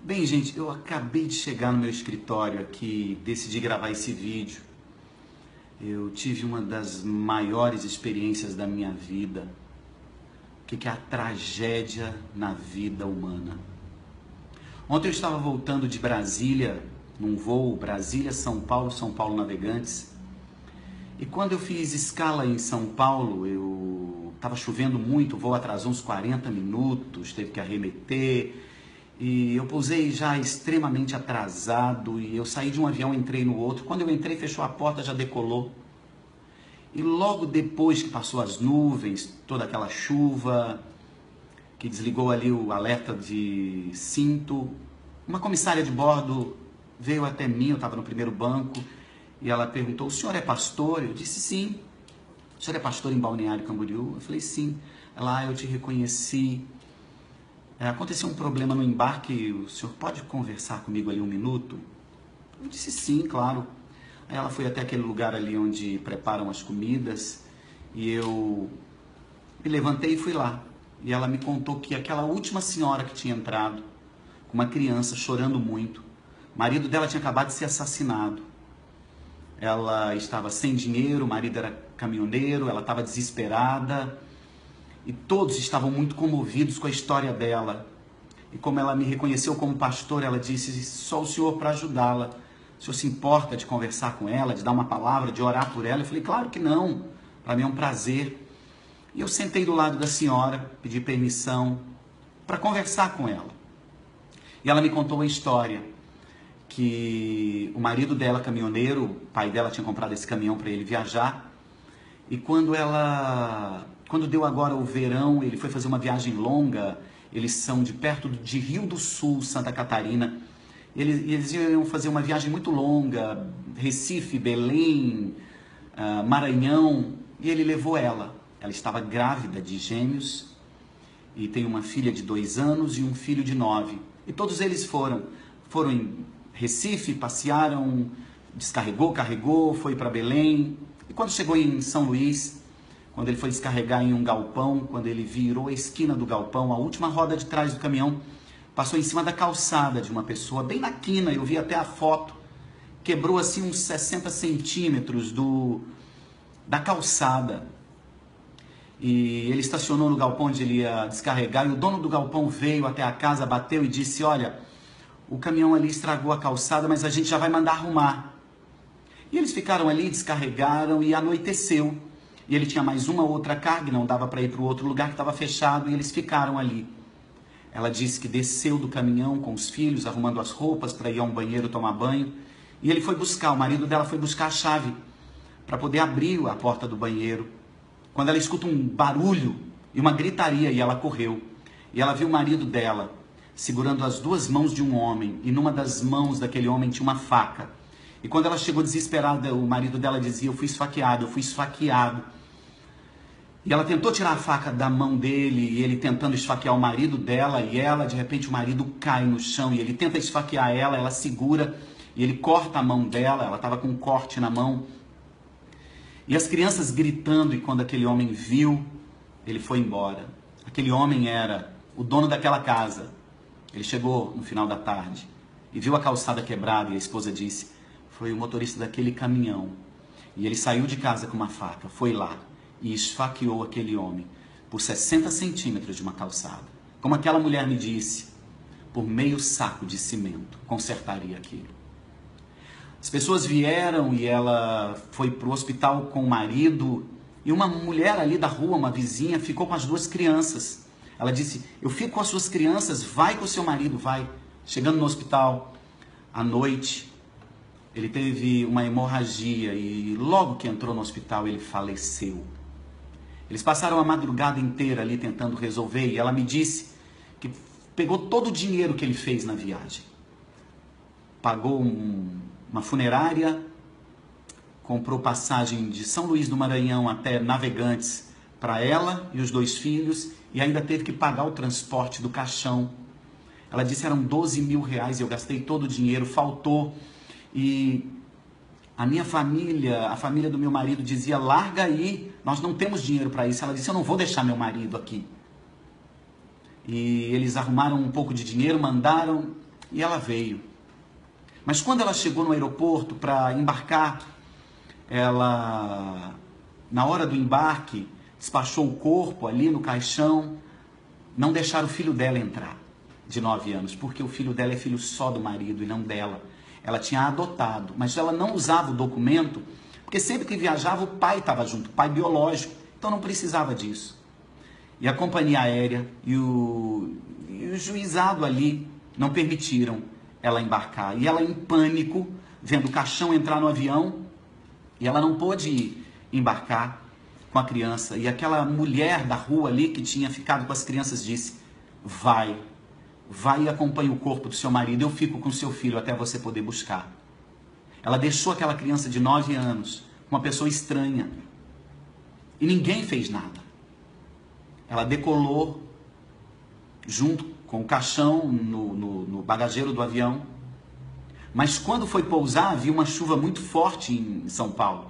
Bem, gente, eu acabei de chegar no meu escritório aqui, decidi gravar esse vídeo. Eu tive uma das maiores experiências da minha vida. O que é a tragédia na vida humana? Ontem eu estava voltando de Brasília, num voo Brasília-São Paulo, São Paulo Navegantes. E quando eu fiz escala em São Paulo, estava chovendo muito, o voo atrasou uns 40 minutos, teve que arremeter. E eu pousei já extremamente atrasado e eu saí de um avião, entrei no outro. Quando eu entrei, fechou a porta, já decolou. E logo depois que passou as nuvens, toda aquela chuva, que desligou ali o alerta de cinto, uma comissária de bordo veio até mim, eu estava no primeiro banco, e ela perguntou: o senhor é pastor? Eu disse sim. O senhor é pastor em Balneário Camboriú? Eu falei sim. Ela: eu te reconheci. Aconteceu um problema no embarque, o senhor pode conversar comigo ali um minuto? Eu disse sim, claro. Aí ela foi até aquele lugar ali onde preparam as comidas e eu me levantei e fui lá. E ela me contou que aquela última senhora que tinha entrado, com uma criança chorando muito, o marido dela tinha acabado de ser assassinado. Ela estava sem dinheiro, o marido era caminhoneiro, ela estava desesperada. E todos estavam muito comovidos com a história dela. E como ela me reconheceu como pastor, ela disse: só o senhor para ajudá-la. O senhor se importa de conversar com ela, de dar uma palavra, de orar por ela? Eu falei: claro que não. Para mim é um prazer. E eu sentei do lado da senhora, pedi permissão para conversar com ela. E ela me contou uma história que o marido dela, caminhoneiro, o pai dela tinha comprado esse caminhão para ele viajar. E quando deu agora o verão, ele foi fazer uma viagem longa. Eles são de perto de Rio do Sul, Santa Catarina. Eles iam fazer uma viagem muito longa, Recife, Belém, Maranhão, e ele levou ela. Ela estava grávida de gêmeos e tem uma filha de 2 anos e um filho de 9. E todos eles foram em Recife, passearam, descarregou, carregou, foi para Belém. E quando chegou em São Luís, quando ele foi descarregar em um galpão, quando ele virou a esquina do galpão, a última roda de trás do caminhão passou em cima da calçada de uma pessoa, bem na quina, eu vi até a foto, quebrou assim uns 60 centímetros da calçada. E ele estacionou no galpão onde ele ia descarregar, e o dono do galpão veio até a casa, bateu e disse: olha, o caminhão ali estragou a calçada, mas a gente já vai mandar arrumar. E eles ficaram ali, descarregaram e anoiteceu. E ele tinha mais uma outra carga, não dava para ir para o outro lugar que estava fechado, e eles ficaram ali. Ela disse que desceu do caminhão com os filhos, arrumando as roupas para ir a um banheiro tomar banho. E ele foi buscar, o marido dela foi buscar a chave para poder abrir a porta do banheiro. Quando ela escuta um barulho e uma gritaria, e ela correu. E ela viu o marido dela segurando as 2 mãos de um homem, e numa das mãos daquele homem tinha uma faca. E quando ela chegou desesperada, o marido dela dizia: eu fui esfaqueado, eu fui esfaqueado. E ela tentou tirar a faca da mão dele, e ele tentando esfaquear o marido dela, e ela, de repente, o marido cai no chão, e ele tenta esfaquear ela, ela segura, e ele corta a mão dela, ela estava com um corte na mão. E as crianças gritando, e quando aquele homem viu, ele foi embora. Aquele homem era o dono daquela casa. Ele chegou no final da tarde e viu a calçada quebrada, e a esposa disse: foi o motorista daquele caminhão. E ele saiu de casa com uma faca, foi lá e esfaqueou aquele homem por 60 centímetros de uma calçada. Como aquela mulher me disse, por meio saco de cimento, consertaria aquilo. As pessoas vieram e ela foi para o hospital com o marido, e uma mulher ali da rua, uma vizinha, ficou com as 2 crianças. Ela disse: eu fico com as suas crianças, vai com o seu marido, vai. Chegando no hospital, à noite, ele teve uma hemorragia e logo que entrou no hospital ele faleceu. Eles passaram a madrugada inteira ali tentando resolver, e ela me disse que pegou todo o dinheiro que ele fez na viagem. Pagou uma funerária, comprou passagem de São Luís do Maranhão até Navegantes para ela e os 2 filhos, e ainda teve que pagar o transporte do caixão. Ela disse: eram 12 mil reais, eu gastei todo o dinheiro, faltou. E a minha família, a família do meu marido dizia: larga aí, nós não temos dinheiro para isso. Ela disse: eu não vou deixar meu marido aqui. E eles arrumaram um pouco de dinheiro, mandaram. E ela veio. Mas quando ela chegou no aeroporto para embarcar, ela, na hora do embarque, despachou o corpo ali no caixão, não deixaram o filho dela entrar, de 9 anos, porque o filho dela é filho só do marido e não dela. Ela tinha adotado, mas ela não usava o documento, porque sempre que viajava o pai estava junto, o pai biológico, então não precisava disso. E a companhia aérea e o juizado ali não permitiram ela embarcar. E ela em pânico, vendo o caixão entrar no avião, e ela não pôde embarcar com a criança. E aquela mulher da rua ali que tinha ficado com as crianças disse: vai e acompanhe o corpo do seu marido, eu fico com seu filho até você poder buscar. Ela deixou aquela criança de 9 anos, uma pessoa estranha, e ninguém fez nada. Ela decolou junto com o caixão no bagageiro do avião, mas quando foi pousar, viu uma chuva muito forte em São Paulo.